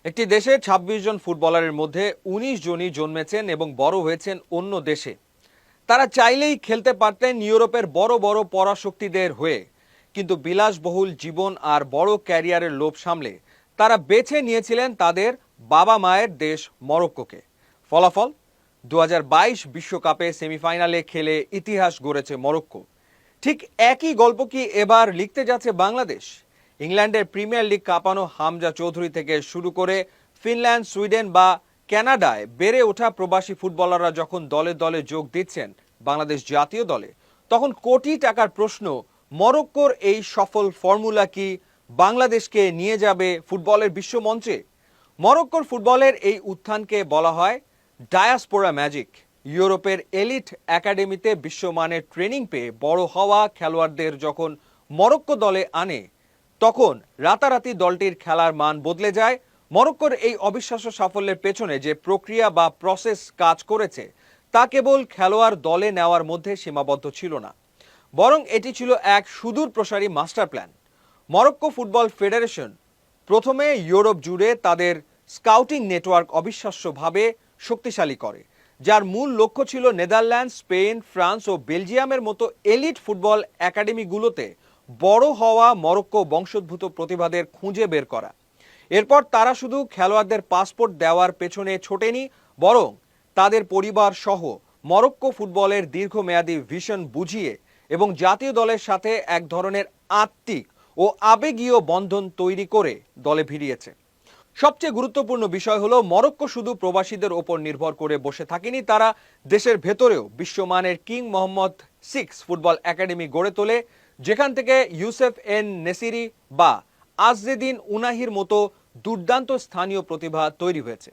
একটি দেশে ২৬ জন ফুটবলারের মধ্যে ১৯ জনই জন্মেছেন এবং বড় হয়েছেন অন্য দেশে। তারা চাইলেই খেলতে পারতেন ইউরোপের বড় বড় পরাশক্তিদের হয়ে, কিন্তু বিলাসবহুল জীবন আর বড় ক্যারিয়ারের লোভ সামলে তারা বেছে নিয়েছিলেন তাদের বাবা মায়ের দেশ মরক্কোকে। ফলাফল, ২০২২ বিশ্বকাপে সেমিফাইনালে খেলে ইতিহাস গড়েছে মরক্কো। ঠিক একই গল্প কি এবার লিখতে যাচ্ছে বাংলাদেশ? ইংল্যান্ডের প্রিমিয়ার লিগ কাঁপানো হামজা চৌধুরী থেকে শুরু করে ফিনল্যান্ড, সুইডেন বা কানাডায় বেড়ে ওঠা প্রবাসী ফুটবলাররা যখন দলে দলে যোগ দিচ্ছেন বাংলাদেশ জাতীয় দলে, তখন কোটি টাকার প্রশ্ন, মরক্কোর এই সফল ফর্মুলা কি বাংলাদেশকে নিয়ে যাবে ফুটবলের বিশ্বমঞ্চে? মরক্কোর ফুটবলের এই উত্থানকে বলা হয় ডায়াসপোরা ম্যাজিক। ইউরোপের এলিট একাডেমিতে বিশ্বমানের ট্রেনিং পেয়ে বড় হওয়া খেলোয়াড়দের যখন মরক্কো দলে আনে, তখন রাতারাতি দলটির খেলার মান বদলে যায়। মরক্কোর এই অবিশ্বাস্য সাফল্যের পেছনে যে প্রক্রিয়া বা প্রসেস কাজ করেছে, তা কেবল খেলোয়াড় দলে নেওয়ার মধ্যে সীমাবদ্ধ ছিল না, বরং এটি ছিল এক সুদূর প্রসারী master plan. Morocco football federation প্রথমে ইউরোপ জুড়ে তাদের স্কাউটিং নেটওয়ার্ক অবিশ্বাস্যভাবে শক্তিশালী করে, যার মূল লক্ষ্য ছিল নেদারল্যান্ড, স্পেন, ফ্রান্স ও বেলজিয়ামের মতো এলিট ফুটবল একাডেমিগুলোতে বড় হওয়া মরক্কো বংশোদ্ভূত প্রতিভাদের খুঁজে বের করা। এরপর তারা শুধু খেলোয়াড়দের পাসপোর্ট দেওয়ার পেছনে ছোটেনি, বরং তাদের পরিবার সহ মরক্কো ফুটবলের দীর্ঘমেয়াদী ভিশন বুঝিয়ে এবং জাতীয় দলের সাথে এক ধরনের আত্মিক ও আবেগীয় বন্ধন তৈরি করে দলে ভিড়িয়েছে। সবচেয়ে গুরুত্বপূর্ণ বিষয় হলো, মরক্কো শুধু প্রবাসীদের ওপর নির্ভর করে বসে থাকেনি, তারা দেশের ভেতরেও বিশ্বমানের কিং মোহাম্মদ 6 ফুটবল একাডেমি গড়ে তোলে, যেখান থেকে ইউসেফ এন নেসিরি বা আজজেদিন উনাহির মতো দুর্দান্ত স্থানীয় প্রতিভা তৈরি হয়েছে।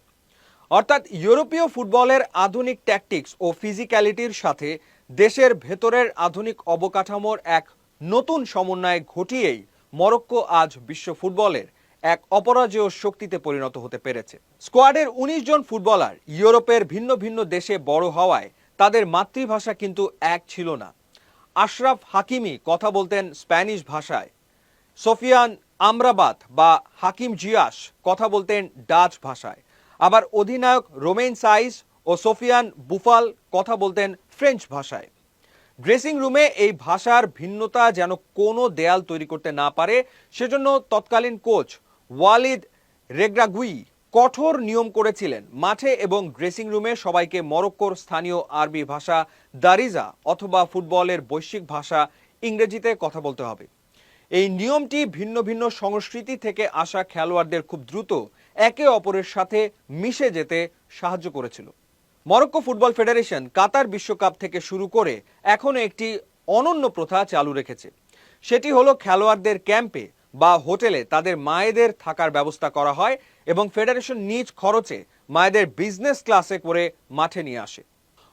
অর্থাৎ ইউরোপীয় ফুটবলের আধুনিক ট্যাকটিক্স ও ফিজিক্যালিটির সাথে দেশের ভেতরের আধুনিক অবকাঠামোর এক নতুন সমন্বয় ঘটিয়েই মরক্কো আজ বিশ্ব ফুটবলের এক অপরাজেয় শক্তিতে পরিণত হতে পেরেছে। স্কোয়াডের ১৯ জন ফুটবলার ইউরোপের ভিন্ন ভিন্ন দেশে বড় হওয়ায় তাদের মাতৃভাষা কিন্তু এক ছিল না। আশরাফ হাকিমি কথা বলতেন স্প্যানিশ ভাষায়, সোফিয়ান আমরাবাত বা হাকিম জিয়াস কথা বলতেন ডাচ ভাষায়, আবার অধিনায়ক রোমেন সাইস ও সোফিয়ান বুফাল কথা বলতেন ফ্রেঞ্চ ভাষায়। ড্রেসিং রুমে এই ভাষার ভিন্নতা যেন কোনো দেয়াল তৈরি করতে না পারে, সেজন্য তৎকালীন কোচ ওয়ালিদ রেগ্রাগুই কঠোর নিয়ম করেছিলেন, মাঠে এবং ড্রেসিং রুমে সবাইকে মরক্কোর স্থানীয় আরবি ভাষা দারিজা অথবা ফুটবলের বৈশ্বিক ভাষা ইংরেজিতে কথা বলতে হবে। এই নিয়মটি ভিন্ন ভিন্ন সংস্কৃতি থেকে আসা খেলোয়াড়দের খুব দ্রুত একে অপরের সাথে মিশে যেতে সাহায্য করেছিল। মরক্কো ফুটবল ফেডারেশন কাতার বিশ্বকাপ থেকে শুরু করে এখনো একটি অনন্য প্রথা চালু রেখেছে। সেটি হলো, খেলোয়াড়দের ক্যাম্পে বা হোটেলে তাদের মায়েদের থাকার ব্যবস্থা করা হয় এবং ফেডারেশন নিজ খরচে মায়েদের বিজনেস ক্লাসে করে মাঠে নিয়ে আসে।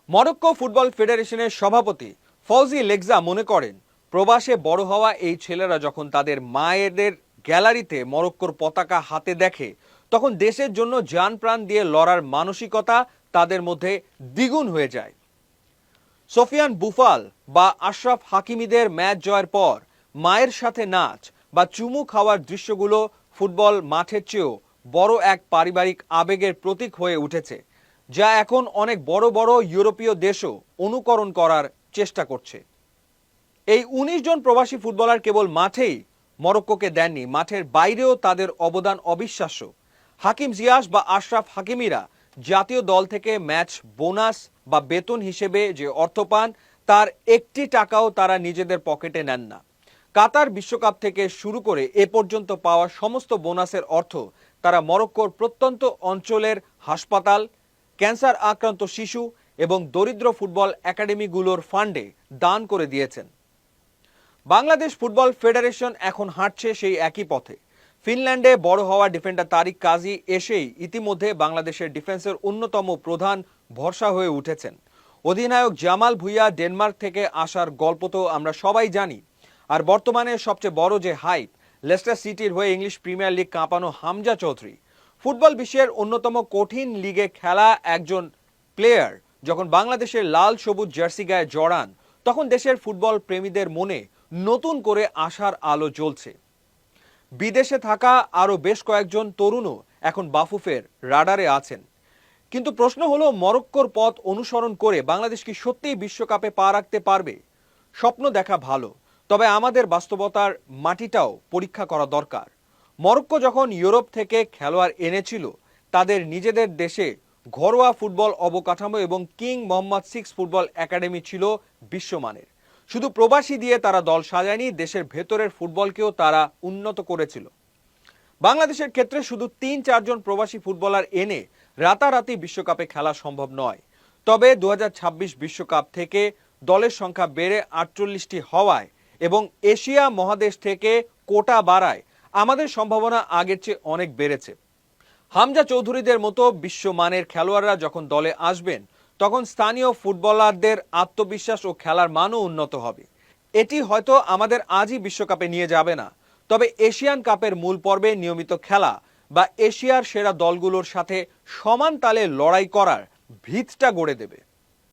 মরক্কো ফুটবল ফেডারেশনের সভাপতি ফৌজি লেগজা মনে করেন, প্রবাসে বড় হওয়া এই ছেলেরা যখন তাদের মায়েদের গ্যালারিতে মরক্কোর পতাকা হাতে দেখে, তখন দেশের জন্য জান প্রাণ দিয়ে লড়ার মানসিকতা তাদের মধ্যে দ্বিগুণ হয়ে যায়। সোফিয়ান বুফাল বা আশরাফ হাকিমিদের ম্যাচ জয়ের পর মায়ের সাথে নাচ বা চুমু খাওয়ার দৃশ্যগুলো ফুটবল মাঠের চেয়েও বড় এক পারিবারিক আবেগের প্রতীক হয়ে উঠেছে, যা এখন অনেক বড় বড় ইউরোপীয় দেশও অনুকরণ করার চেষ্টা করছে। এই ১৯ জন প্রবাসী ফুটবলার কেবল মাঠেই মরক্কোকে দেননি, মাঠের বাইরেও তাদের অবদান অবিশ্বাস্য। হাকিম জিয়াস বা আশরাফ হাকিমিরা জাতীয় দল থেকে ম্যাচ বোনাস বা বেতন হিসেবে যে অর্থ পান, তার একটি টাকাও তারা নিজেদের পকেটে নেন না। কাতার বিশ্বকাপ থেকে শুরু করে এ পর্যন্ত পাওয়া সমস্ত বোনাসের অর্থ তারা মরক্কোর প্রত্যন্ত অঞ্চলের হাসপাতাল, ক্যান্সার আক্রান্ত শিশু এবং দরিদ্র ফুটবল একাডেমিগুলোর ফান্ডে দান করে দিয়েছেন। বাংলাদেশ ফুটবল ফেডারেশন এখন হাঁটছে সেই একই পথে। ফিনল্যান্ডে বড় হওয়া ডিফেন্ডার তারিক কাজী এসেই ইতিমধ্যে বাংলাদেশের ডিফেন্সের অন্যতম প্রধান ভরসা হয়ে উঠেছেন। অধিনায়ক জামাল ভুঁইয়া ডেনমার্ক থেকে আসার গল্প তো আমরা সবাই জানি। আর বর্তমানে সবচেয়ে বড় যে হাইপ, লেস্টার সিটির হয়ে ইংলিশ প্রিমিয়ার লিগ কাঁপানো হামজা চৌধুরী। ফুটবল বিশ্বের অন্যতম কঠিন লিগে খেলা একজন প্লেয়ার যখন বাংলাদেশের লাল সবুজ জার্সি গায়ে জড়ান, তখন দেশের ফুটবল প্রেমীদের মনে নতুন করে আশার আলো জ্বলছে। বিদেশে থাকা আরো বেশ কয়েকজন তরুণও এখন বাফুফের রাডারে আছেন। কিন্তু প্রশ্ন হলো, মরক্কোর পথ অনুসরণ করে বাংলাদেশ কি সত্যিই বিশ্বকাপে পা রাখতে পারবে? স্বপ্ন দেখা ভালো, তবে আমাদের বাস্তবতার মাটিটাও পরীক্ষা করা দরকার। মরক্কো যখন ইউরোপ থেকে খেলোয়াড় এনেছিল, তাদের নিজেদের দেশে ঘরোয়া ফুটবল অবকাঠামো এবং king Mohammad VI football academy ছিল বিশ্বমানের। শুধু প্রবাসী দিয়ে তারা দল সাজায়নি, দেশের ভেতরের ফুটবলকেও তারা উন্নত করেছিল। বাংলাদেশের ক্ষেত্রে শুধু ৩-৪ জন প্রবাসী ফুটবলার এনে রাতারাতি বিশ্বকাপে খেলা সম্ভব নয়। তবে ২০২৬ বিশ্বকাপ থেকে দলের সংখ্যা বেড়ে ৪৮টি হওয়ায় এবং এশিয়া মহাদেশ থেকে কোটা বাড়ায় আমাদের সম্ভাবনা আগের চেয়ে অনেক বেড়েছে। হামজা চৌধুরীদের মতো বিশ্বমানের খেলোয়াড়রা যখন দলে আসবেন, তখন স্থানীয় ফুটবলারদের আত্মবিশ্বাস ও খেলার মানও উন্নত হবে। এটি হয়তো আমাদের আজই বিশ্বকাপে নিয়ে যাবে না, তবে এশিয়ান কাপের মূল পর্বে নিয়মিত খেলা বা এশিয়ার সেরা দলগুলোর সাথে সমান তালে লড়াই করার ভিতটা গড়ে দেবে।